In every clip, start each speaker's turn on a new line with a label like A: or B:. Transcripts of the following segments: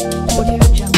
A: Audio Jungle.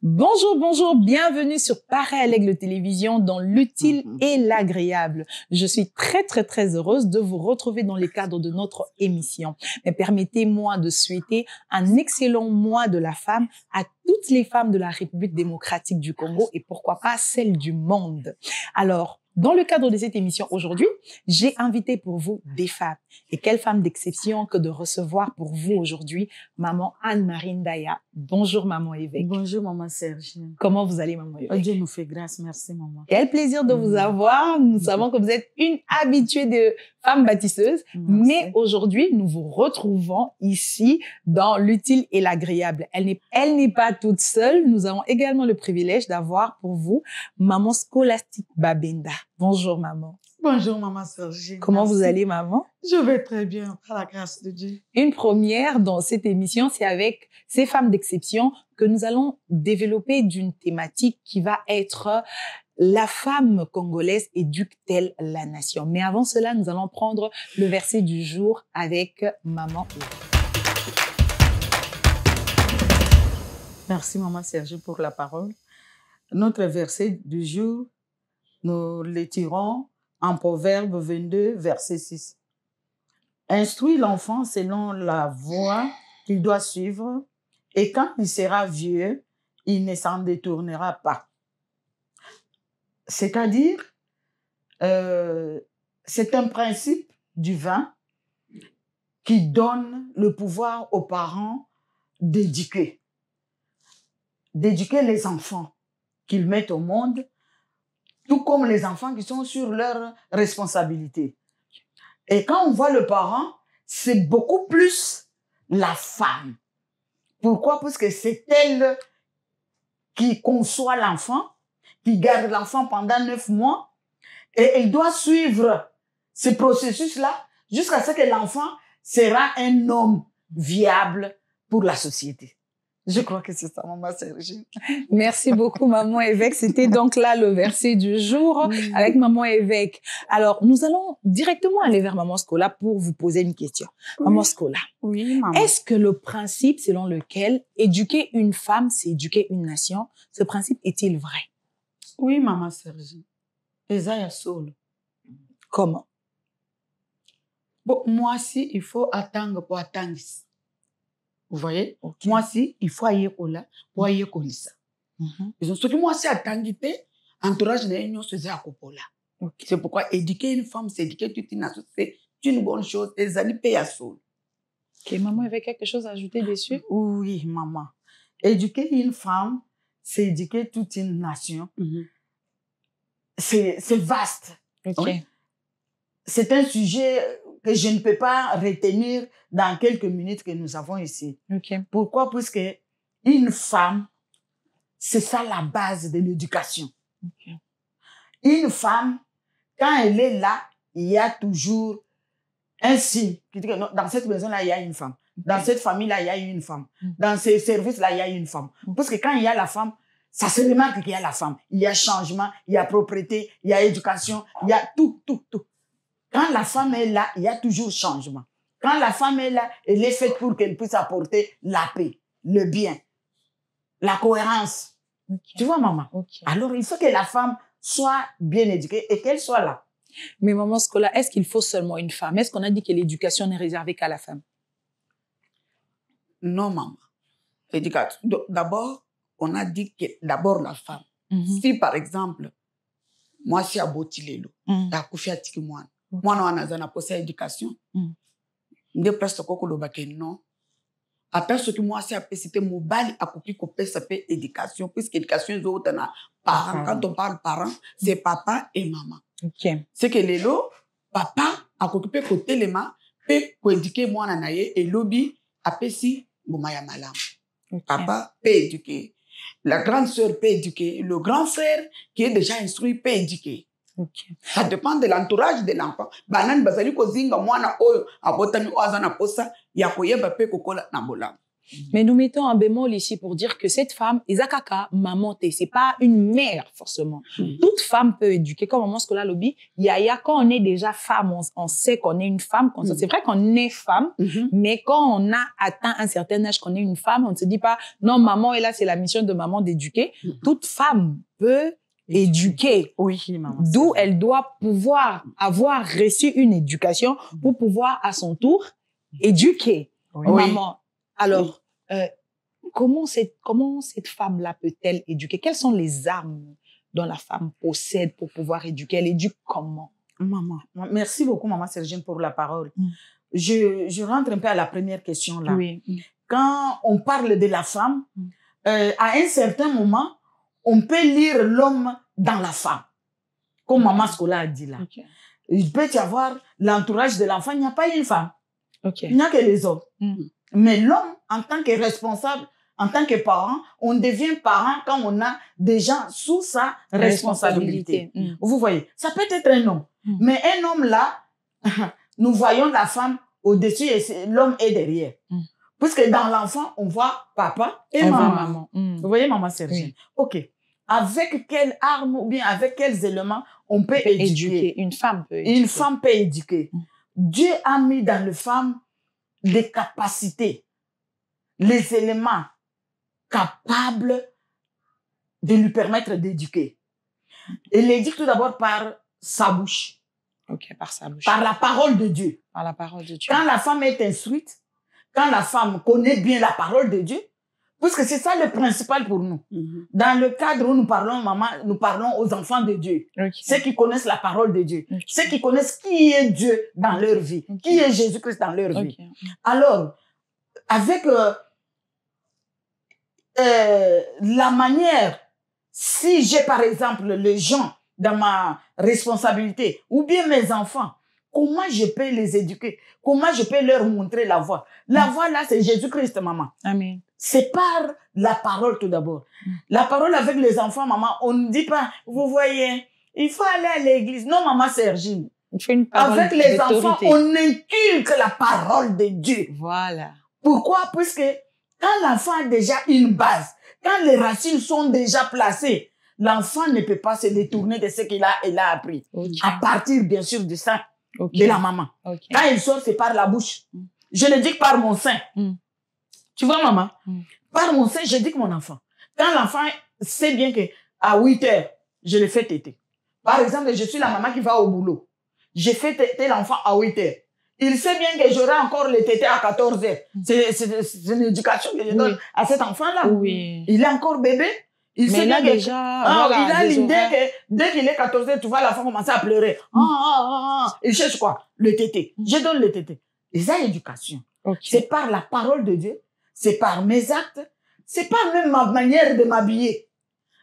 B: Bonjour, bonjour, bienvenue sur Pareil à l'Aigle Télévision dans l'utile et l'agréable. Je suis très heureuse de vous retrouver dans les cadres de notre émission. Mais permettez-moi de souhaiter un excellent mois de la femme à toutes les femmes de la République démocratique du Congo et pourquoi pas celles du monde. Alors, dans le cadre de cette émission aujourd'hui, j'ai invité pour vous des femmes. Et quelle femme d'exception que de recevoir pour vous aujourd'hui maman Anne-Marie Ndaya. Bonjour maman Évêque.
C: Bonjour maman Sergine.
B: Comment vous allez maman Évêque?
C: Dieu nous fait grâce, merci maman.
B: Quel plaisir de vous avoir. Nous savons que vous êtes une habituée de femmes bâtisseuses.
C: Merci.
B: Mais aujourd'hui, nous vous retrouvons ici dans l'utile et l'agréable. Elle n'est pas toute seule. Nous avons également le privilège d'avoir pour vous maman Scholastique Babenda. Bonjour maman.
C: Bonjour maman Sergine.
B: Comment
C: Merci.
B: vous allez maman?
C: Je vais très bien, par la grâce de Dieu.
B: Une première dans cette émission, c'est avec ces femmes d'exception que nous allons développer d'une thématique qui va être la femme congolaise éduque-t-elle la nation? Mais avant cela, nous allons prendre le verset du jour avec maman.
C: Merci maman Sergine pour la parole. Notre verset du jour, nous l'étirons en Proverbe 22, verset 6. Instruis l'enfant selon la voie qu'il doit suivre, et quand il sera vieux, il ne s'en détournera pas. C'est-à-dire, c'est un principe divin qui donne le pouvoir aux parents d'éduquer les enfants qu'ils mettent au monde, tout comme les enfants qui sont sur leur responsabilité. Et quand on voit le parent, c'est beaucoup plus la femme. Pourquoi? Parce que c'est elle qui conçoit l'enfant, qui garde l'enfant pendant 9 mois, et elle doit suivre ce processus-là jusqu'à ce que l'enfant sera un homme viable pour la société. Je crois que c'est ça, maman Sergine.
B: Merci beaucoup, maman Évêque. C'était donc là le verset du jour avec maman Évêque. Alors, nous allons directement aller vers maman Scola pour vous poser une question. Maman Scola,
C: Oui, maman.
B: est-ce que le principe selon lequel éduquer une femme, c'est éduquer une nation, ce principe est-il vrai?
C: Oui, maman Sergine. Esaïa Soul.
B: Comment?
C: Bon, moi aussi, il faut attendre pour attendre. Vous voyez?
B: Okay.
C: Moi aussi, il faut aller au là pour aller au ça. Ils ont ce que moi aussi attendre, entourage n'a rien se à Copola.
B: Okay.
C: C'est pourquoi éduquer une femme, c'est éduquer toute une nation, c'est une bonne chose. Les amis payent à Soul.
B: Ok, maman avait quelque chose à ajouter dessus?
C: Oui, maman. Éduquer une femme, c'est éduquer toute une nation. C'est vaste.
B: Ok.
C: Oui. C'est un sujet que je ne peux pas retenir dans quelques minutes que nous avons ici.
B: Ok.
C: Pourquoi? Parce que une femme, c'est ça la base de l'éducation.
B: Ok.
C: Une femme, quand elle est là, il y a toujours un signe qui dit que non, dans cette maison-là, il y a une femme. Dans cette famille-là, il y a une femme. Dans ces services-là, il y a une femme. Parce que quand il y a la femme, ça se remarque qu'il y a la femme. Il y a changement, il y a propriété, il y a éducation, il y a tout. Quand la femme est là, il y a toujours changement. Quand la femme est là, elle est faite pour qu'elle puisse apporter la paix, le bien, la cohérence.
B: Okay.
C: Tu vois, maman?
B: Okay.
C: Alors, il faut que la femme soit bien éduquée et qu'elle soit là.
B: Mais maman Scola, est-ce qu'il faut seulement une femme? Est-ce qu'on a dit que l'éducation n'est réservée qu'à la femme?
C: Non, maman. L'éducation. D'abord, on a dit que d'abord la femme. Si, par exemple, moi, si à Botilelo, à Koufi Atiki moi, on a une éducation. Nde presque koko lobake non. Après ce que moi c'est c'était mobile à couper couper ça peut éducation puisque éducation est autre na parents. Quand on parle parents, c'est papa et maman.
B: Ok.
C: C'est que les lots papa a occupé côté les mains peut éduquer moi nanaye et lobby a pesi bomaya malam. Papa peut éduquer. La grande sœur peut éduquer. Le grand frère qui est déjà instruit peut éduquer.
B: Okay.
C: Ça dépend de l'entourage de l'enfant. Banane bazali ko zinga mwana oyo abotami oaza na posa ya koyeba pe kokola na bolam.
B: Mais nous mettons un bémol ici pour dire que cette femme, Isakaka, maman, c'est pas une mère, forcément. Toute femme peut éduquer. Comme maman Scola Lobby, Yaya, quand on est déjà femme, on sait qu'on est une femme. C'est vrai qu'on est femme, mais quand on a atteint un certain âge, qu'on est une femme, on ne se dit pas, non, maman est là, c'est la mission de maman d'éduquer. Toute femme peut éduquer.
C: Oui, maman.
B: D'où elle doit pouvoir avoir reçu une éducation pour pouvoir, à son tour, éduquer.
C: Oui.
B: Maman. Alors, comment cette femme-là peut-elle éduquer? Quelles sont les armes dont la femme possède pour pouvoir éduquer? Elle éduque comment?
C: Maman, merci beaucoup, maman Sergine, pour la parole. Je rentre un peu à la première question là.
B: Oui.
C: Quand on parle de la femme, à un certain moment, on peut lire l'homme dans la femme. Comme maman Scola a dit là.
B: Okay.
C: Il peut y avoir l'entourage de l'enfant, il n'y a pas une femme.
B: Okay.
C: Il n'y a que les hommes. Mais l'homme, en tant que responsable, en tant que parent, on devient parent quand on a des gens sous sa responsabilité. Vous voyez, ça peut être un homme. Mais un homme là, nous voyons la femme au-dessus et l'homme est derrière. Puisque dans l'enfant, on voit papa et maman. Vous voyez, maman Sergine?
B: Oui.
C: OK. Avec quelle arme ou bien avec quels éléments on peut éduquer?
B: Une femme peut éduquer.
C: Une femme peut éduquer. Dieu a mis dans la femme des capacités, les éléments capables de lui permettre d'éduquer. Elle l'éduque tout d'abord par sa bouche.
B: OK, par sa bouche.
C: Par la parole de Dieu.
B: Par la parole de Dieu.
C: Quand la femme est instruite, quand la femme connaît bien la parole de Dieu, puisque c'est ça le principal pour nous. Dans le cadre où nous parlons, maman, nous parlons aux enfants de Dieu.
B: Okay.
C: Ceux qui connaissent la parole de Dieu. Okay. Ceux qui connaissent qui est Dieu dans leur vie. Okay. Qui est Jésus-Christ dans leur vie. Alors, avec la manière, si j'ai par exemple les gens dans ma responsabilité, ou bien mes enfants, comment je peux les éduquer? Comment je peux leur montrer la voie? La voie là, c'est Jésus-Christ, maman.
B: Amen.
C: C'est par la parole tout d'abord. La parole avec les enfants, maman, on ne dit pas, vous voyez, il faut aller à l'église. Non, maman Sergine. Avec les enfants, on inculque la parole de Dieu.
B: Voilà.
C: Pourquoi? Puisque quand l'enfant a déjà une base, quand les racines sont déjà placées, l'enfant ne peut pas se détourner de ce qu'il a appris. Okay. À partir, bien sûr, du sein de la maman. Okay. Quand il sort, c'est par la bouche. Je le dis par mon sein. Tu vois, maman? Par mon sein, je dis que mon enfant. Quand l'enfant sait bien que à 8 heures, je le fais téter. Par exemple, je suis la maman qui va au boulot. Je fais téter l'enfant à 8 heures. Il sait bien que j'aurai encore le tété à 14 heures. C'est une éducation que je donne à cet enfant-là.
B: Oui.
C: Il est encore bébé. Il sait bien
B: déjà, voilà,
C: il a l'idée que dès qu'il est 14 heures, tu vois l'enfant commencer à pleurer. Il cherche quoi? Le tété. Je donne le tété. Et ça, l'éducation. C'est par la parole de Dieu. C'est par mes actes. C'est par même ma manière de m'habiller.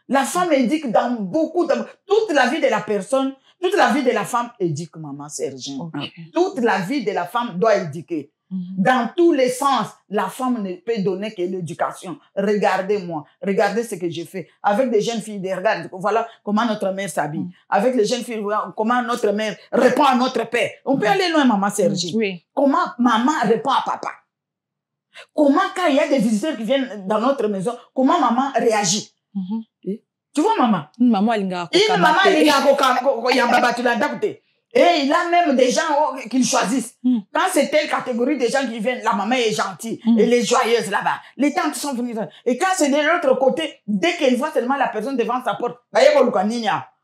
C: La femme éduque dans beaucoup toute la vie de la personne, toute la vie de la femme éduque, maman Sergine. Toute la vie de la femme doit éduquer. Dans tous les sens, la femme ne peut donner que l'éducation. Regardez-moi, regardez ce que j'ai fait. Avec des jeunes filles, regarde, voilà comment notre mère s'habille. Avec les jeunes filles, voilà comment notre mère répond à notre père. On peut aller loin, maman Sergine. Comment maman répond à papa. Comment, quand il y a des visiteurs qui viennent dans notre maison, comment maman réagit? Tu vois, maman? Une maman, elle a et il a même des gens qu'ils choisissent. Quand c'est telle catégorie de gens qui viennent, la maman est gentille, elle est joyeuse là-bas. Les tantes sont venues. Et quand c'est de l'autre côté, dès qu'elle voit seulement la personne devant sa porte,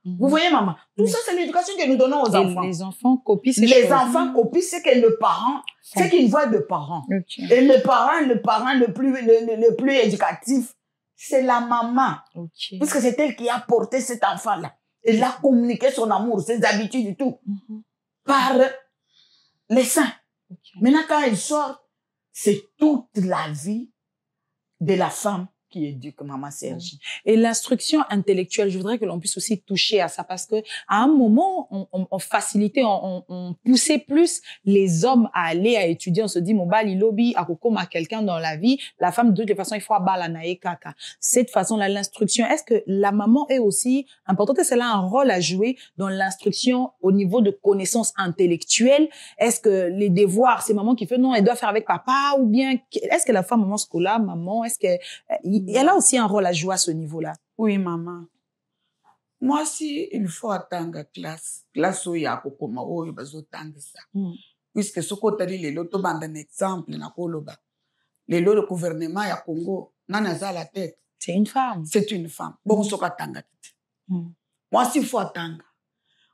C: vous voyez, maman? Tout ça, c'est l'éducation que nous donnons aux enfants.
B: Les enfants copient ces
C: choses.
B: Les
C: enfants copient ce que le parent, ce qu'ils voient de parents. Et le parent le plus éducatif, c'est la maman. Parce que c'est elle qui a porté cet enfant-là. Elle a communiqué son amour, ses habitudes et tout. Par les seins. Maintenant, quand elle sort, c'est toute la vie de la femme qui éduque, maman Sergi.
B: Et l'instruction intellectuelle, je voudrais que l'on puisse aussi toucher à ça parce que à un moment, on facilitait, on poussait plus les hommes à aller à étudier. On se dit, mon bali lobby, à à quelqu'un dans la vie, la femme, de toute façon, il faut abattre la kaka. Cette façon-là, l'instruction, est-ce que la maman est aussi importante? Est-ce qu'elle a un rôle à jouer dans l'instruction au niveau de connaissances intellectuelles? Est-ce que les devoirs, c'est maman qui fait, non, elle doit faire avec papa ou bien, est-ce que la femme, maman scolaire, maman, est-ce qu'elle elle a aussi un rôle à jouer à ce niveau-là?
D: Oui, maman. Moi, si il faut attendre classe où il y a kokoma, où il y a ça. Puisque ce côté lelo to banda un exemple na koloba. Lelo le gouvernement ya Congo nana za la tête.
B: C'est une femme.
D: C'est une femme. Bon soka tanga. Moi si il faut attendre.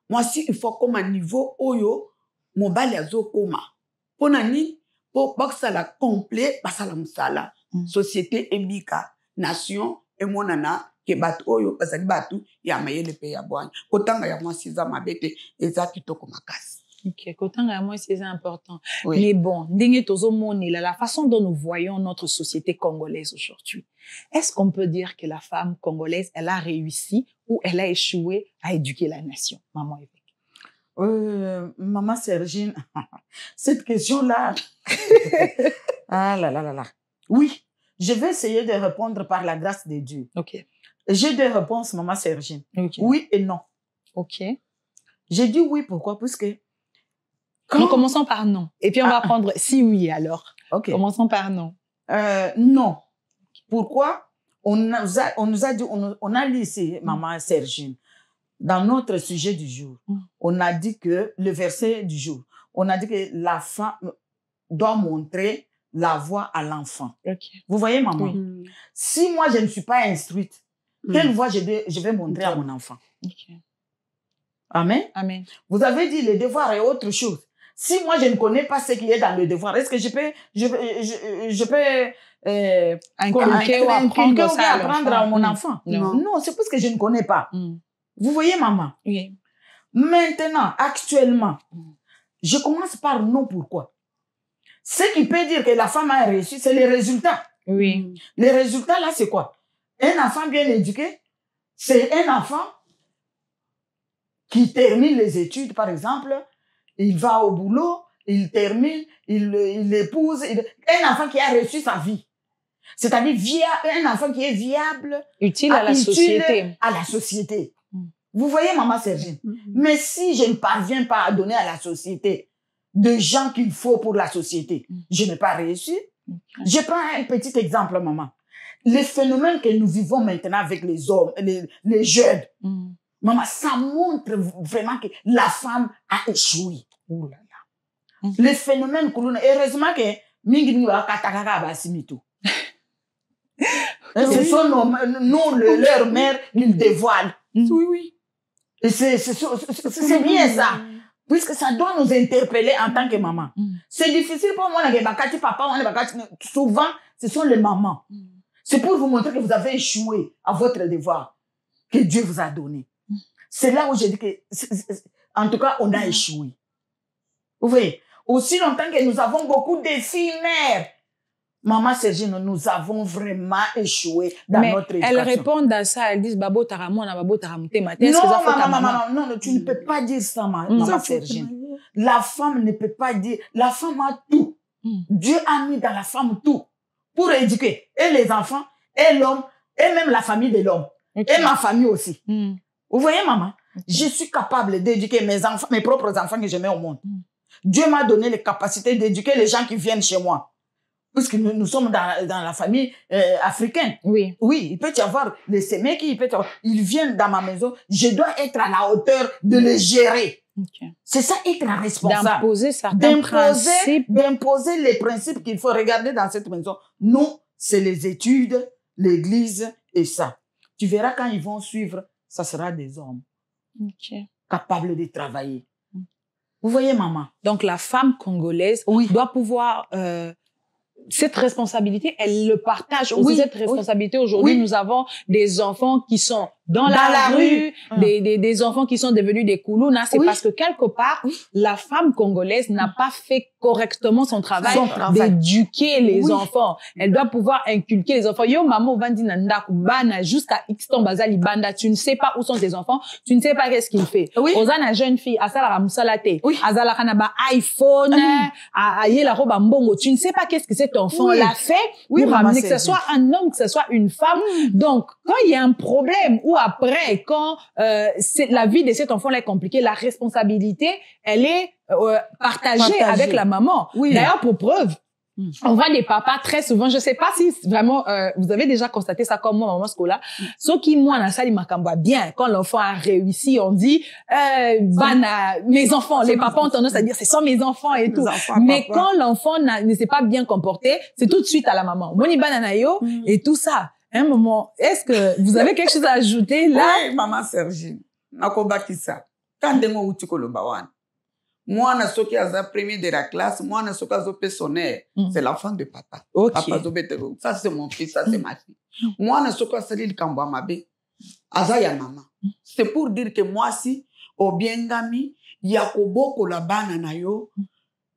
D: Moi si il faut comme un niveau oyo mobali azo koma. Pona ni po boxala complet basala musala. Société embika nation et monana ke batu oyo basali batu ya mayele pe ya bwanya. Kotanga ya moi 6 ans mabete ezaki to komakasi.
B: Ok, kotanga moi c'est important.
D: Oui.
B: Mais bon, ndenge tozo moni la façon dont nous voyons notre société congolaise aujourd'hui. Est-ce qu'on peut dire que la femme congolaise, elle a réussi ou elle a échoué à éduquer la nation, maman Évêque?
C: Maman Sergine, cette question-là, ah là là là là. Oui, je vais essayer de répondre par la grâce de Dieu.
B: Ok.
C: J'ai deux réponses, maman Sergine.
B: Okay.
C: Oui et non.
B: Ok.
C: J'ai dit oui, pourquoi? Parce que
B: Nous commençons par non. Et puis on va prendre si oui alors.
C: Ok.
B: Commençons par non.
C: Non. Pourquoi? On nous a dit, on a lu ici, maman Sergine, dans notre sujet du jour, on a dit que, le verset du jour, on a dit que la femme doit montrer la voie à l'enfant.
B: Okay.
C: Vous voyez, maman?
B: Oui.
C: Si moi, je ne suis pas instruite, quelle voie je vais montrer à mon enfant?
B: Okay.
C: Amen?
B: Amen.
C: Vous avez dit le devoir est autre chose. Si moi, je ne connais pas ce qui est dans le devoir, est-ce que je peux
B: inculquer ou apprendre
C: à mon enfant?
B: Non.
C: Non, c'est parce que je ne connais pas. Vous voyez, maman?
B: Oui.
C: Maintenant, actuellement, je commence par non, pourquoi? Ce qui peut dire que la femme a réussi, c'est les résultats.
B: Oui.
C: Les résultats, là, c'est quoi? Un enfant bien éduqué, c'est un enfant qui termine les études, par exemple, il va au boulot, il termine, il épouse, un enfant qui a reçu sa vie. C'est-à-dire un enfant qui est viable,
B: utile à la société.
C: À la société. Vous voyez, maman Sergine? Mais si je ne parviens pas à donner à la société de gens qu'il faut pour la société, je n'ai pas réussi. Je prends un petit exemple, maman. Les phénomènes que nous vivons maintenant avec les hommes, les jeunes, maman, ça montre vraiment que la femme a échoué.
B: Oh là là.
C: Les phénomènes que l'on a, heureusement que mingi wa katakaka basimito. Ce sont leur mère, ils dévoilent.
D: Oui, oui.
C: Et c'est bien ça. Puisque ça doit nous interpeller en tant que maman. C'est difficile pour moi, souvent, ce sont les mamans. C'est pour vous montrer que vous avez échoué à votre devoir que Dieu vous a donné. C'est là où je dis que, en tout cas, on a échoué. Vous voyez, aussi longtemps que nous avons beaucoup de filles mères, maman Sergine, nous avons vraiment échoué dans notre éducation.
B: Elles répondent à ça, elles disent Babo taramona, Babo taramute mate.
C: Non, tu ne peux pas dire ça, maman Sergine. La femme ne peut pas dire, la femme a tout. Dieu a mis dans la femme tout pour éduquer et les enfants, et l'homme, et même la famille de l'homme, et ma famille aussi. Vous voyez, maman, je suis capable d'éduquer mes enfants, mes propres enfants que je mets au monde. Dieu m'a donné les capacités d'éduquer les gens qui viennent chez moi. Puisque nous sommes dans la famille africaine.
B: Oui.
C: Oui, il peut y avoir les sémèques, ils viennent dans ma maison. Je dois être à la hauteur de les gérer. C'est ça, être responsable.
B: D'imposer certains principes.
C: D'imposer les principes qu'il faut regarder dans cette maison. Non, c'est les études, l'église et ça. Tu verras quand ils vont suivre, ça sera des hommes. Capables de travailler. Vous voyez, maman?
B: Donc, la femme congolaise doit pouvoir... cette responsabilité, elle le partage aussi, cette responsabilité. Aujourd'hui, nous avons des enfants qui sont dans la rue, des enfants qui sont devenus des koulounas, c'est parce que quelque part, la femme congolaise n'a pas fait correctement son travail d'éduquer les enfants. Elle doit pouvoir inculquer les enfants. Yo, maman, vandi nanda kubana jusqu'à X temps bazali banda. Tu ne sais pas où sont tes enfants. Tu ne sais pas qu'est-ce qu'il fait. Ozana jeune fille, asala ramusalate. Azala kanaba iPhone, aye la robe mbongo. Tu ne sais pas qu'est-ce que cet enfant l'a fait pour ramener, que ce soit un homme, que ce soit une femme. Donc, quand il y a un problème ou après, quand la vie de cet enfant est compliquée, la responsabilité, elle est partagée avec la maman. D'ailleurs, pour preuve, on voit des papas très souvent, je sais pas si vraiment vous avez déjà constaté ça comme moi, maman Scola, ce qui moi na sali makamba bien, quand l'enfant a réussi, on dit bana mes enfants, les papas ont tendance à dire ce sont mes enfants et tout. Mais quand l'enfant ne s'est pas bien comporté, c'est tout de suite à la maman. Moni banana yo et tout ça. Un moment, est-ce que vous avez quelque chose à ajouter là?
D: Oui, maman Sergine. Nakobaki ça. Quand dengo utiko lo bawan. Moi, na soki aza premier de la classe, moi, na soki azo personnaire, c'est l'enfant de papa. Papa zo betero. Ça, c'est mon fils, ça, c'est ma fille. Moi, na soki asali likambo mabe, aza ya maman. C'est pour dire que moi, si, obiengami, yakoboko la bana na yo,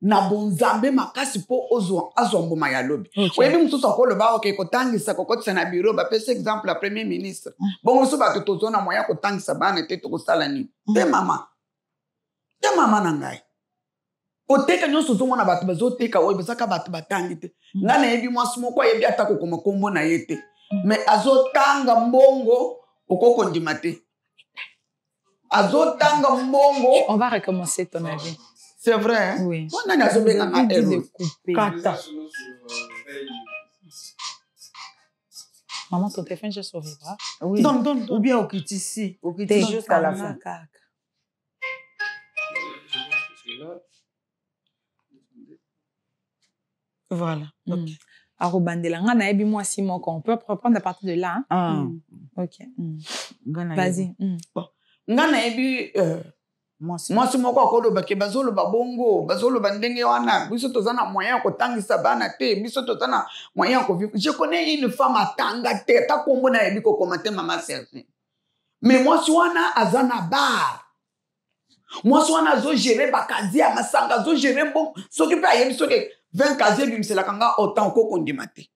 D: na bonzambe makasi po azombo mayalobi. Oyebi mususu akoloba oke kotangisa kokotisa na bureau ba pese exemple la premier ministre. Bon mususu ba tozona moya kotangisa bana te tokosala ni. Te mama. Te mama na ngai. Oteka nyonso zomona bato bazoteka oyo bezaka bato batangi te. Nga na yebi mwasi moko yebi atako koma kombo na yete. Mais azotanga mbongo okoko ndima te. Azotanga mbongo.
B: On va recommencer ton avis.
D: C'est vrai, hein?
B: Oui.
D: On a de
B: couper. Maman, ton téléphone, je saurais pas.
C: Oui. Donne. Ou bien au Kitisi. Au Kitisi jusqu'à la fin. Voilà.
B: Okay. Arobandela. Nga na ebi moi si moko. On peut reprendre à partir de là. Hein? Ok. Vas-y.
D: Bon. Nga na ebi... Moi si moko akoloba ke bazoloba bongo, bazoloba ndenge wana, biso tozana moyen ko tangisa bana te, biso tozana moyen ko vivre. Je connais une femme atanga te, ta kombo na yebi ko commenter maman Sergine. Mais moi si wana azana bar. Moi si wana zo gérer bakazi ya masanga, zo gérer bon, soki pe ayebi soki 20 kazi bimsela kanga autant ko kondimate.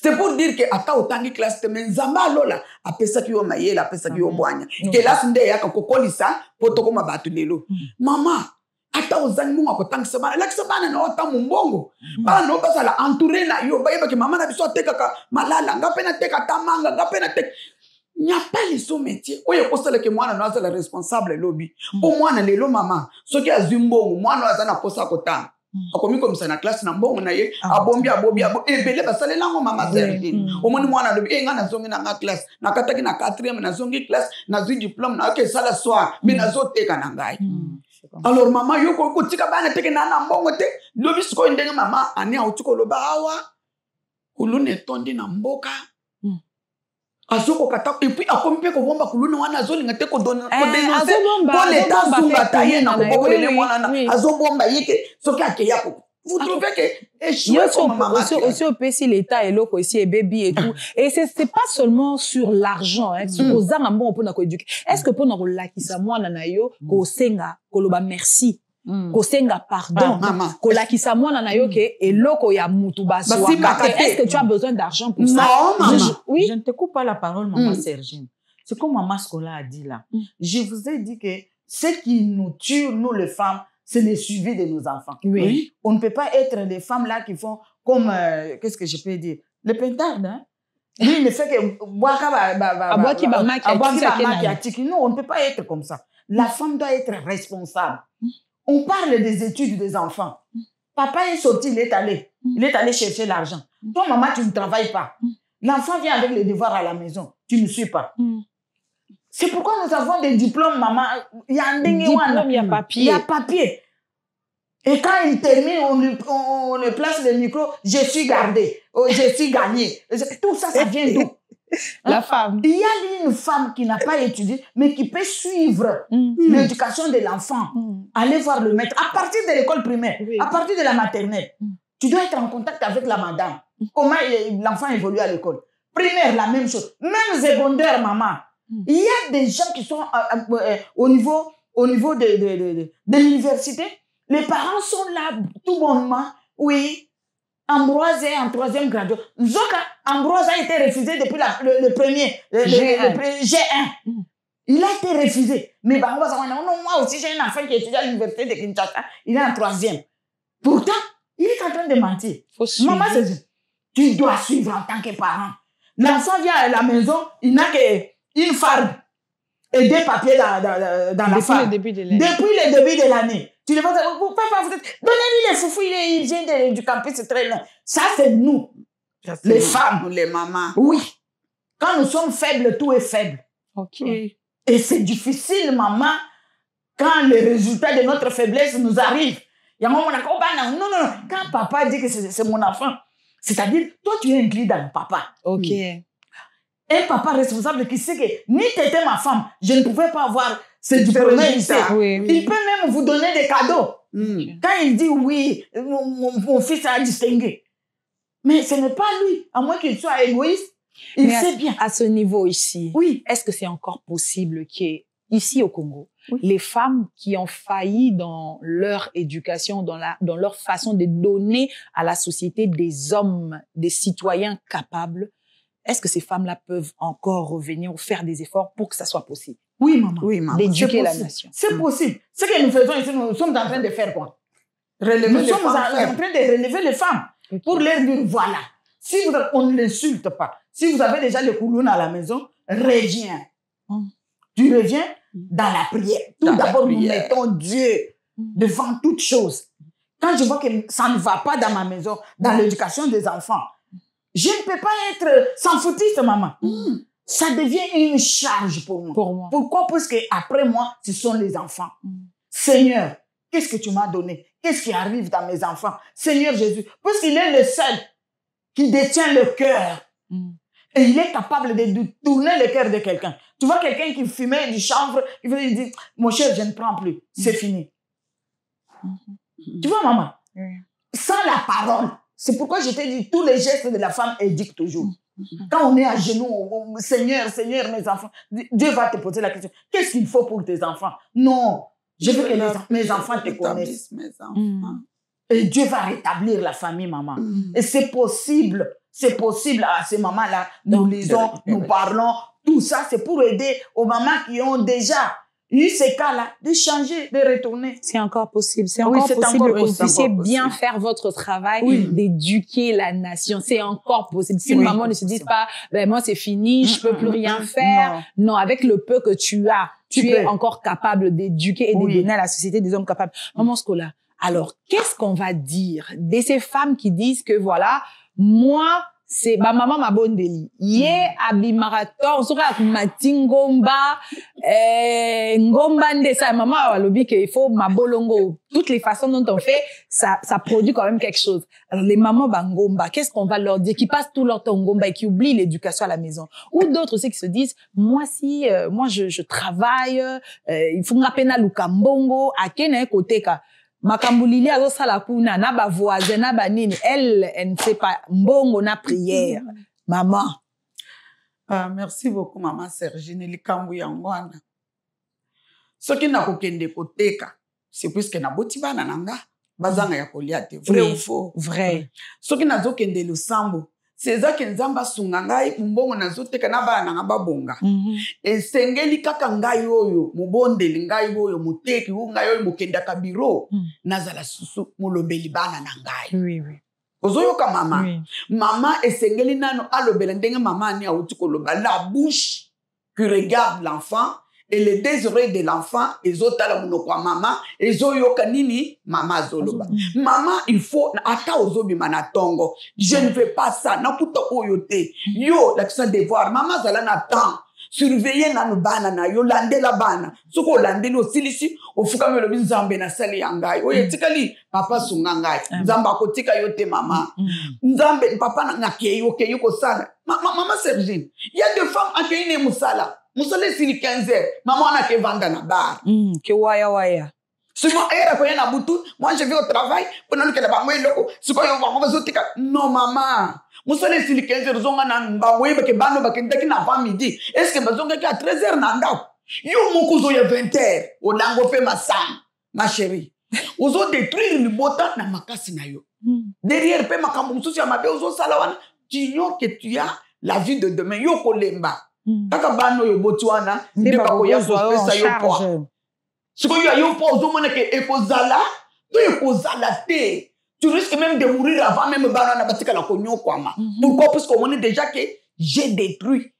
D: C'est pour dire que ata otangi classe te menzamba lola apesa ki yo mayela apesa ki yo boanya ke la sinde ya ka kokolisa potoko mabatu lelo mama ata ozangi mungu akotangisa bana lakisa bana na ota mumbongo bana no basala entouré na yo bayeba ke mama na biso ateka ka malala ngape na teka tamanga ngape na teka n'y a pas les sous métiers oyo kosala ke mwana no azala responsable lobi o mwana lelo mama soki azimbongo mwana azana posa kotanga akomi komisa na classe na mbongo na ye abombi ebele basalela mama Sergine omoni mwana lobi nga nazongi na nga classe nakataki na 4e nazongi classe nazwi diplôme na ke sala soir mais nazoteka na ngai alors mama yo ko tika bana teke na mbongo te lobi siko ndenge mama ani autuko loba awa kulune tondi na mboka azoko kata et puis akomi pe ko bomba kulune wana azolinga te ko dénoncer ko l'état sunga taye na ko bokolele mwana azobomba yeke soki akeya ko vous trouvez que échoué comme maman
B: aussi au pays l'état et loko aussi et baby et tout et c'est pas seulement sur l'argent hein aux bon pour na ko éduquer est-ce que pour na ko lakisa mwana na yo ko senga ko loba merci kosenga pardon kolakisa mwana na yo ke eloko ya mutu baswa est-ce que tu as besoin d'argent pour ça?
C: Oui, je ne te coupe pas la parole maman Sergine. C'est comme maman Scola a dit là. Je vous ai dit que ce qui nous tue nous les femmes, c'est le suivi de nos enfants. Oui. On ne peut pas être des femmes là qui font comme qu'est-ce que je peux dire, le pentard hein. Lui il ne fait que nous on ne peut pas être comme ça. La femme doit être responsable. On parle des études des enfants. Papa est sorti, il est allé chercher l'argent. Toi, maman, tu ne travailles pas. L'enfant vient avec les devoirs à la maison. Tu ne suis pas. C'est pourquoi nous avons des diplômes, maman. Il y a un diplôme,
B: il y a papier.
C: Il y a papier. Et quand il termine, on le place le micro, je suis gardé, je suis gagné. Tout ça, ça vient d'où?
B: La femme.
C: Il y a une femme qui n'a pas étudié, mais qui peut suivre l'éducation de l'enfant. Aller voir le maître. À partir de l'école primaire, à partir de la maternelle, tu dois être en contact avec la madame. Comment l'enfant évolue à l'école. Primaire, la même chose. Même secondaire, maman. Il y a des gens qui sont au niveau de l'université. Les parents sont là tout bonnement. Oui, Ambroise est en 3e grade. Zoka, Ambroise a été refusé depuis le premier, G1. Il a été refusé. Mais bah, non, moi aussi, j'ai un enfant qui étudie à l'université de Kinshasa. Il est en 3e. Pourtant, il est en train de mentir. Maman, tu dois suivre en tant que parent. L'enfant vient à la maison, il n'a qu'une farde et des papiers dans la farde. Depuis le début de l'année. Tu le vois, papa, vous êtes... Donnez-lui les foufous, il vient du campus, c'est très long. Ça, c'est nous, les femmes.
D: Les mamans.
C: Oui. Quand nous sommes faibles, tout est faible.
B: Ok.
C: Et c'est difficile, maman, quand les résultats de notre faiblesse nous arrivent. Il y a un moment, non. Quand papa dit que c'est mon enfant, c'est-à-dire, toi, tu es inclus dans le papa.
B: Ok.
C: Un papa responsable qui sait que ni tu étais ma femme, je ne pouvais pas avoir ce diplôme ici.
B: Oui.
C: Il peut même vous donner des cadeaux. Quand il dit oui, mon fils a distingué. Mais ce n'est pas lui, à moins qu'il soit égoïste. Il sait bien.
B: À ce niveau ici,
C: Oui.
B: est-ce que c'est encore possible qu'ici au Congo,
C: Oui.
B: les femmes qui ont failli dans leur éducation, dans leur façon de donner à la société des hommes, des citoyens capables, est-ce que ces femmes-là peuvent encore revenir ou faire des efforts pour que ça soit possible?
C: Oui, maman.
D: Oui, maman.
B: D'éduquer la nation.
C: C'est possible. Ce que nous faisons ici, nous sommes en train de faire quoi?
D: Relever
C: Nous
D: les
C: sommes en
D: femmes.
C: train de relever les femmes pour leur dire, voilà, si on ne l'insulte pas, si vous avez déjà le couloun à la maison, reviens. Tu reviens dans la prière. Tout d'abord, nous mettons Dieu devant toute chose. Quand je vois que ça ne va pas dans ma maison, dans l'éducation des enfants, je ne peux pas être sans foutiste, maman. Ça devient une charge pour moi.
B: Pour moi.
C: Pourquoi? Parce que après moi, ce sont les enfants. Seigneur, qu'est-ce que tu m'as donné? Qu'est-ce qui arrive dans mes enfants? Seigneur Jésus, parce qu'il est le seul qui détient le cœur. Et il est capable de tourner le cœur de quelqu'un. Tu vois quelqu'un qui fumait du chanvre, il veut dire, mon cher, je ne prends plus. C'est fini. Tu vois, maman? Sans la parole. C'est pourquoi je t'ai dit, tous les gestes de la femme éduquent toujours. Quand on est à genoux, Seigneur, Seigneur, mes enfants, Dieu va te poser la question. Qu'est-ce qu'il faut pour tes enfants? Non. Je veux que mes enfants te connaissent.
D: Mes enfants.
C: Et Dieu va rétablir la famille, maman. Et c'est possible. C'est possible à ces mamans-là. Nous lisons, nous parlons. Tout ça, c'est pour aider aux mamans qui ont déjà eu ces cas-là de changer, de retourner.
B: C'est encore possible. C'est
C: Oui,
B: encore
C: c'est
B: possible
C: encore
B: que vous
C: possible.
B: puissiez
C: C'est encore
B: bien
C: possible.
B: faire votre travail
C: Oui.
B: d'éduquer la nation. C'est encore possible. Si
C: Oui.
B: maman ne se dit pas, ben moi c'est fini, je peux plus rien faire. Non, avec le peu que tu as, tu es
C: peux.
B: encore capable d'éduquer et de
C: Oui.
B: donner à la société des hommes capables. Maman Scola, alors qu'est-ce qu'on va dire de ces femmes qui disent que voilà, moi c'est ba maman ma bonne deli ye abi marathon soka matingomba ngomba ndesa maman alobi que il faut mabolongo toutes les façons dont on fait ça produit quand même quelque chose. Alors les mamans bangomba, qu'est-ce qu'on va leur dire qui passent tout leur temps ngomba et qui oublient l'éducation à la maison, ou d'autres aussi qui se disent moi si moi je travaille il faut ngapena lukambongo akena côté ka makambulili azosala kuna na ba voisin na ba nini elle ne sait pas mbongo na prière. Maman,
D: Merci beaucoup, maman Sergine. Likambu yango wana. Soki na kokende koteka, c'est puisque na boti bana nanga, bazanga ya kolia te. Vrai
B: Oui.
D: ou faux?
B: vrai.
D: Soki na zokende lusambo, seza ke nzamba sunga ngai mbongo na zoteka na bana nanga babonga. Esengeli kaka ngai oyo, mubondeli ngai oyo, muteki ngai oyo mukendaka biro, nazala susu mulobeli bana na ngai.
B: Oui, oui.
D: Ozoyoka mama.
B: Oui.
D: Maman esengeli nano alobela ndenge maman ani auti koloba. La bouche qui regarde l'enfant et les deux oreilles de l'enfant ezotala monoko ya maman ezoyoka nini mama zoloba. Maman il faut ata ozobima na tongo. Je ne fais pas ça nakuta oyo te. Yo lakisa devoir maman zala na temps. Surveiller nanu bana na yo landela bana. Soko landeli osilisi ofuka melo nzambe na sali yangai. Oye tikali papa sunga ngai. Nzamba kotika yo te mama. Nzambe papa na ke yo ko sala. Maman Sergine, il y a des femmes à qui ne musala. Musala sili 15 heures. Maman na ke vanda na bar.
B: Que waya waya.
D: Souvent, moi je vais au travail, pendant que la bango est loco, c'est quoi on va zotika? Non, maman. Musole si le 15h zonga na mbangwe bake bano bake ndaki na avant midi. Est-ce que bazonga ki à 13h na ndao? Yo moko zo ya 20h. O lango pe ma chérie. Ozo détruire le botan na makasi na yo. Derrière pe makambo mususu ya mabe ozo salawana. Tu ignores que tu as la vie de demain. Yo kolemba. Kaka bano yo botuana, nde bako ya pesa yo poa. Ce que yo poa ozo mona ke ekozala, to ekozala te. Tu risques même de mourir avant même banana batika la konyo kwama. Pourquoi? Parce qu'on est déjà que j'ai détruit.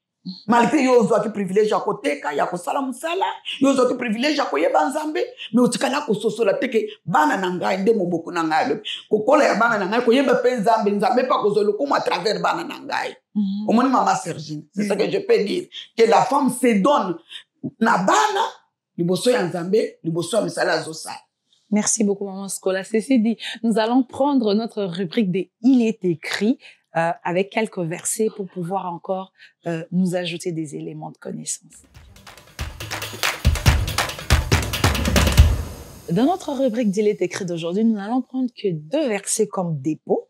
D: Malgré yo zo ki privilège à côté ka ya ko sala musala, yo zo ki privilège à ko yeba nzambe, mais otikala ko sosola teke bana na ngai nde moboko na ngai. Ko kola ya bana na ngai ko yeba pe nzambe, nzambe pa ko zo le comme à travers bana na ngai. Au moins maman Sergine, c'est ça que je peux dire, que la femme se donne na bana liboso ya nzambe, liboso ya misala zo sa.
B: Merci beaucoup, Maman Scola. Ceci dit, nous allons prendre notre rubrique des Il est écrit avec quelques versets pour pouvoir encore nous ajouter des éléments de connaissance. Dans notre rubrique d'Il est écrit d'aujourd'hui, nous n'allons prendre que 2 versets comme dépôt.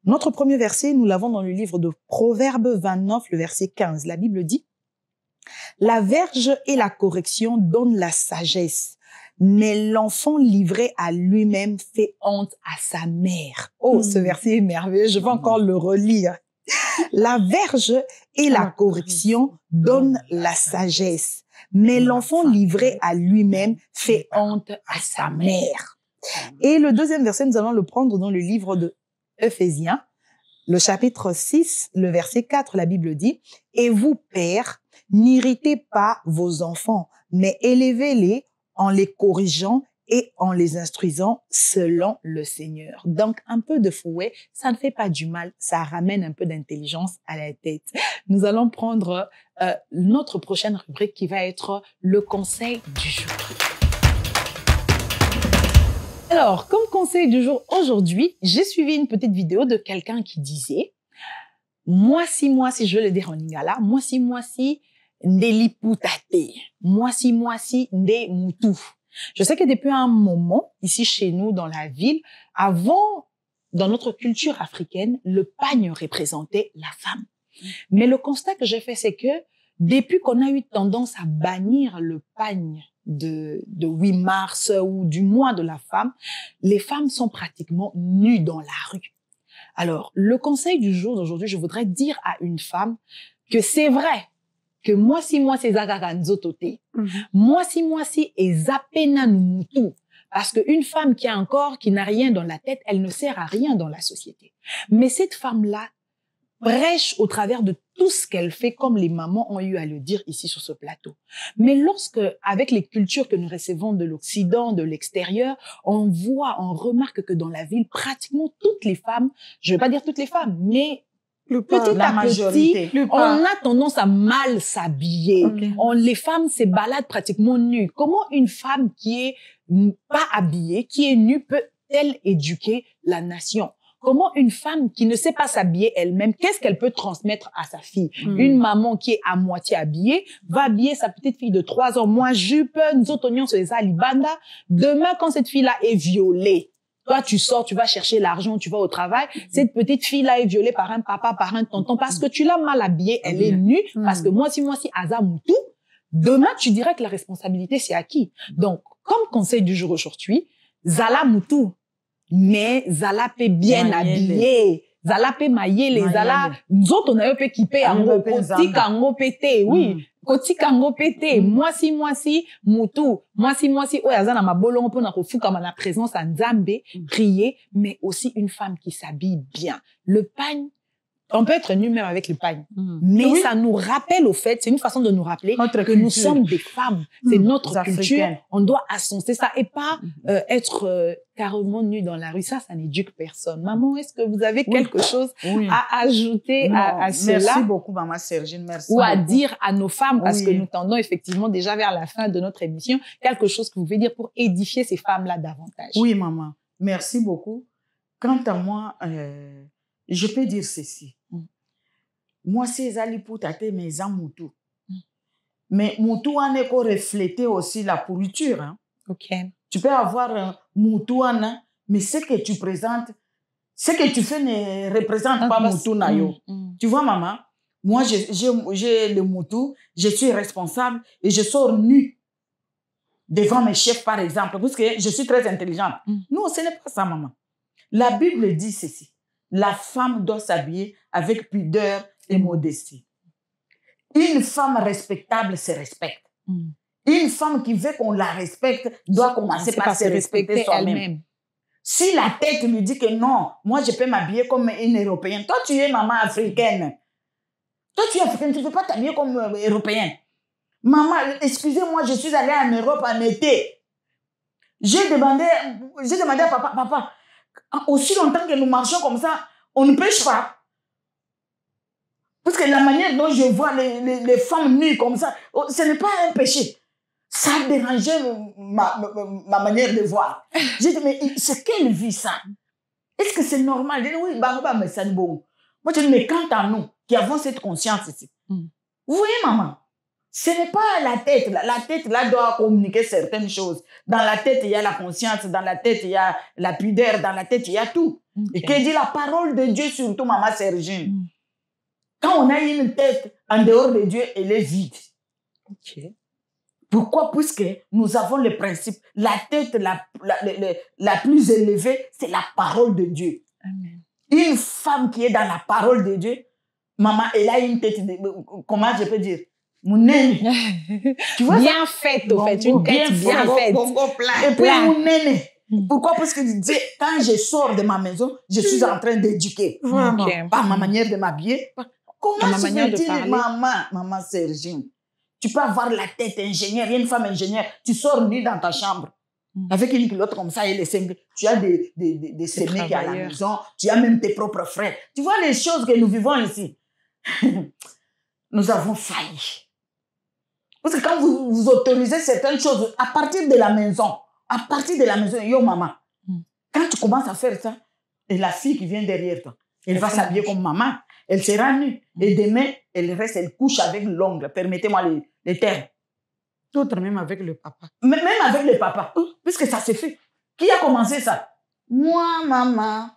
B: Notre premier verset, nous l'avons dans le livre de Proverbes 29, le verset 15. La Bible dit « La verge et la correction donnent la sagesse. Mais l'enfant livré à lui-même fait honte à sa mère. » Oh, ce verset est merveilleux. Je vais encore le relire. La verge et la correction donnent la sagesse. Mais l'enfant livré à lui-même fait honte à sa mère. Et le deuxième verset, nous allons le prendre dans le livre de Ephésiens, le chapitre 6, le verset 4. La Bible dit « Et vous, pères, n'irritez pas vos enfants, mais élevez-les en les corrigeant et en les instruisant selon le Seigneur. » Donc, un peu de fouet, ça ne fait pas du mal, ça ramène un peu d'intelligence à la tête. Nous allons prendre notre prochaine rubrique qui va être le conseil du jour. Alors, comme conseil du jour aujourd'hui, j'ai suivi une petite vidéo de quelqu'un qui disait « Moi si, je vais le dire en lingala, moi si, ndeliputate. Moi si, nde mutu. » Je sais que depuis un moment, ici chez nous, dans la ville, avant, dans notre culture africaine, le pagne représentait la femme. Mais le constat que j'ai fait, c'est que depuis qu'on a eu tendance à bannir le pagne de 8 mars ou du mois de la femme, les femmes sont pratiquement nues dans la rue. Alors, le conseil du jour d'aujourd'hui, je voudrais dire à une femme que c'est vrai que moi si zagara nzotote, moi si et zapena numutu. Parce qu'une femme qui a un corps qui n'a rien dans la tête, elle ne sert à rien dans la société. Mais cette femme-là prêche au travers de tout ce qu'elle fait, comme les mamans ont eu à le dire ici sur ce plateau. Mais lorsque, avec les cultures que nous recevons de l'Occident, de l'extérieur, on remarque que dans la ville, pratiquement toutes les femmes, je ne vais pas dire toutes les femmes, mais petit à petit, on a tendance à mal s'habiller. Les femmes se baladent pratiquement nues. Comment une femme qui est pas habillée, qui est nue, peut-elle éduquer la nation? Comment une femme qui ne sait pas s'habiller elle-même, qu'est-ce qu'elle peut transmettre à sa fille? Une maman qui est à moitié habillée va habiller sa petite fille de 3 ans. Moi, jupe, nous autres oignons sur les alibanda. Demain, quand cette fille-là est violée, toi, tu sors, tu vas chercher l'argent, tu vas au travail. Cette petite fille-là est violée par un papa, par un tonton, parce que tu l'as mal habillée, elle est nue, parce que moi si, azamutu. Demain, tu dirais que la responsabilité, c'est à qui? Donc, comme conseil du jour aujourd'hui, zala mutu. Mais zala pe bien habillé, zala pe maillé, zala nzot on a peu équipé ango koti kango pété, oui, koti kango pété. Moi si mutu, moi si oyaza na mabolongo po na kofuka na présence à Nzambe, prier, mais aussi une femme qui s'habille bien. Le pagne, on peut être nu même avec le pagne, mais ça nous rappelle au fait, c'est une façon de nous rappeler que nous sommes des femmes, c'est notre culture, on doit ascenser ça et pas être carrément nu dans la rue, ça n'éduque personne. Maman, est-ce que vous avez quelque chose à ajouter à cela?
C: Merci beaucoup, Maman Sergine, merci.
B: Ou à dire à nos femmes, parce que nous tendons effectivement déjà vers la fin de notre émission, quelque chose que vous pouvez dire pour édifier ces femmes-là davantage.
C: Oui, maman, merci beaucoup. Quant à moi, je peux dire ceci. Moi, c'est Zali pour tâter mes amoutou. Mais moutou en est refléter aussi la pourriture. Hein.
B: Ok.
C: Tu peux avoir un Moutouana, mais ce que tu présentes, ce que tu fais ne représente pas Moutouna. Tu vois, maman, moi, j'ai le Moutou, je suis responsable et je sors nue devant mes chefs, par exemple, parce que je suis très intelligente. Non, ce n'est pas ça, maman. La Bible dit ceci. La femme doit s'habiller avec pudeur et modestie. Une femme respectable se respecte. Une femme qui veut qu'on la respecte doit commencer par se respecter soi-même. Si la tête lui dit que non, moi je peux m'habiller comme une Européenne. Toi, tu es maman africaine. Toi, tu es africaine, tu ne peux pas t'habiller comme Européenne. Maman, excusez-moi, je suis allée en Europe en été. J'ai demandé à papa, aussi longtemps que nous marchons comme ça, on ne pêche pas. Parce que la manière dont je vois les femmes nues comme ça, ce n'est pas un péché. Ça a dérangé ma manière de voir. J'ai dit, mais c'est quelle vie ça? Est-ce que c'est normal? J'ai dit, oui, mais c'est bon. Moi, je dis, mais quant à nous, qui avons cette conscience ici, vous voyez, maman, ce n'est pas la tête. La tête, là, doit communiquer certaines choses. Dans la tête, il y a la conscience. Dans la tête, il y a la pudeur. Dans la tête, il y a tout. Et que dit la parole de Dieu, surtout, maman Sergine. Quand on a une tête en dehors de Dieu, elle est vide. Pourquoi? Puisque nous avons le principe. La tête la plus élevée, c'est la parole de Dieu.
B: Amen.
C: Une femme qui est dans la parole de Dieu, maman, elle a une tête, comment je peux dire? Tu vois
B: bien faite, au fait. Une tête bien faite.
C: Et puis, mon néné. Pourquoi? Parce que quand je sors de ma maison, je suis en train d'éduquer. Par ma manière de m'habiller. Comment se fait-il, maman Sergine? Tu peux avoir la tête ingénieure, il y a une femme ingénieure, tu sors nue dans ta chambre, avec une culotte comme ça et les seins. Tu as des semis qui à la maison, tu as même tes propres frères. Tu vois les choses que nous vivons ici. Nous avons failli. Parce que quand vous autorisez certaines choses, à partir de la maison, yo maman, quand tu commences à faire ça, et la fille qui vient derrière toi, elle va s'habiller comme maman, elle sera nue, et demain, elle couche avec l'ongle. Permettez-moi les termes.
D: D'autres même avec le papa.
C: Même avec le papa, puisque ça se fait. Qui a commencé ça? Moi, maman.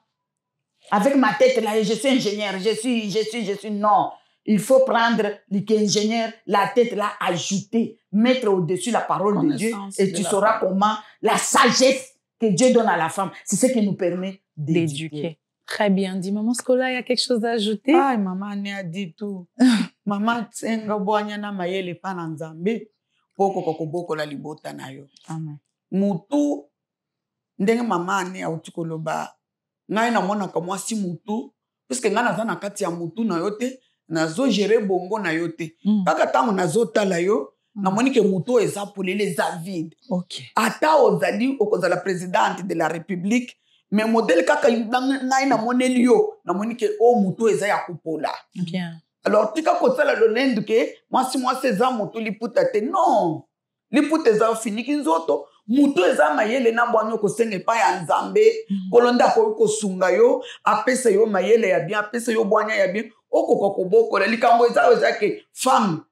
C: Avec ma tête là, je suis ingénieur, je suis non. Il faut prendre l'ingénieur, la tête là, ajouter, mettre au-dessus la parole de Dieu et tu sauras comment la sagesse que Dieu donne à la femme, c'est ce qui nous permet d'éduquer.
B: Très bien dit. Maman Scola, il y a quelque chose à ajouter?
D: Ah, maman ne a dit tout. Maman tsenga boanya na mayele pa na nzambe. Boko la libota na yo.
C: Amen.
D: Mutu, ndenge mama ne auti koloba. Ngai na mona ka mwasi mutu. Puisque nga naza na kati ya mutu na yo te. Nazo gérer bongo na yo te. Kaka tango nazo tala yo. Na moni ke mutu eza polele eza vide.
B: Ok.
D: Ata ozali okozala présidente de la République. Mais modèle kaka ngai na moneli yo. Na moni ke o mutu eza ya kupola.
B: Bien.
D: Alors, tika kosala lo lendu ke, mwasi eza mutu liputa te. Non. Liputa eza fini kinzoto. Mutu eza mayele na mbwanyo kosenge pa ya nzambe. Kolonda ko kosunga yo, apesa yo mayele ya bien, apesa yo bwanya ya bien. Oko koboko la likambo eza ke femme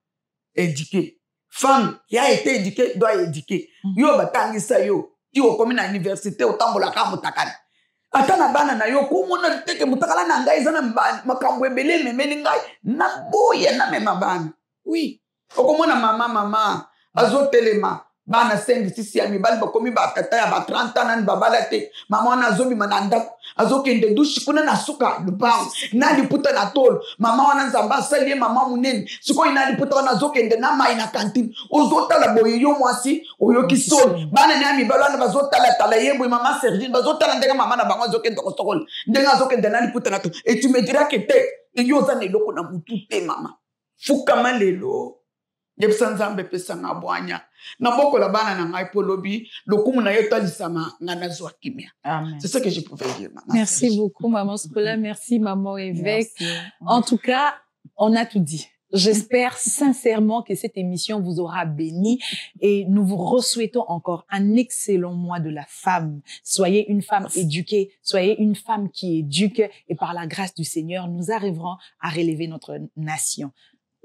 D: éduquée. Femme qui a été éduquée doit éduquer. Yo batangisa yo. Ti okomi na université otambola ka mutakana. Ata na bana na yo komona teke mutakala na ngai eza na makambo ebele memeli ngai na boya na mema bana. Oui. Okomona mama azotelema bana sengi sisi ya mibali bakomi batata ya ba 30 ans na babala te. Mama wana azobi mananda azokende dushi kuna na suka lupango na liputa na tolo. Mama wana nzamba salie mama munene. Siko ina liputa wana azokende na mai na kantine. Ozotala boye yo mwasi oyoki soli. Bana na mibali wana bazotala tala yebo mama Sergine bazotala ndenge mama na bango azokende kosokol. Ndenge azokende na liputa na tolo. Et tu me diras que te yo za neloko na mutu te mama. Fukama lelo. Yebisa nzambe pesa na bwanya. Na boko la bana na ngai polobi, lokumu na yo talisama nga nazo kimia.
C: Amen.
D: C'est ce que je pouvais dire, maman.
B: Merci beaucoup, maman Scola. Merci, maman évêque.
C: Merci.
B: En tout cas, on a tout dit. J'espère sincèrement que cette émission vous aura béni et nous vous re-souhaitons encore un excellent mois de la femme. Soyez une femme éduquée, soyez une femme qui éduque et par la grâce du Seigneur, nous arriverons à relever notre nation.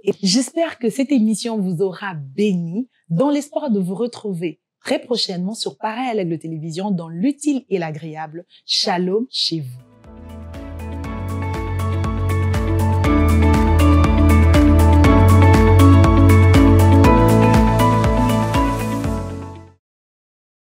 B: Et j'espère que cette émission vous aura béni dans l'espoir de vous retrouver très prochainement sur Pareil à l'Aigle Télévision dans l'utile et l'agréable. Shalom chez vous.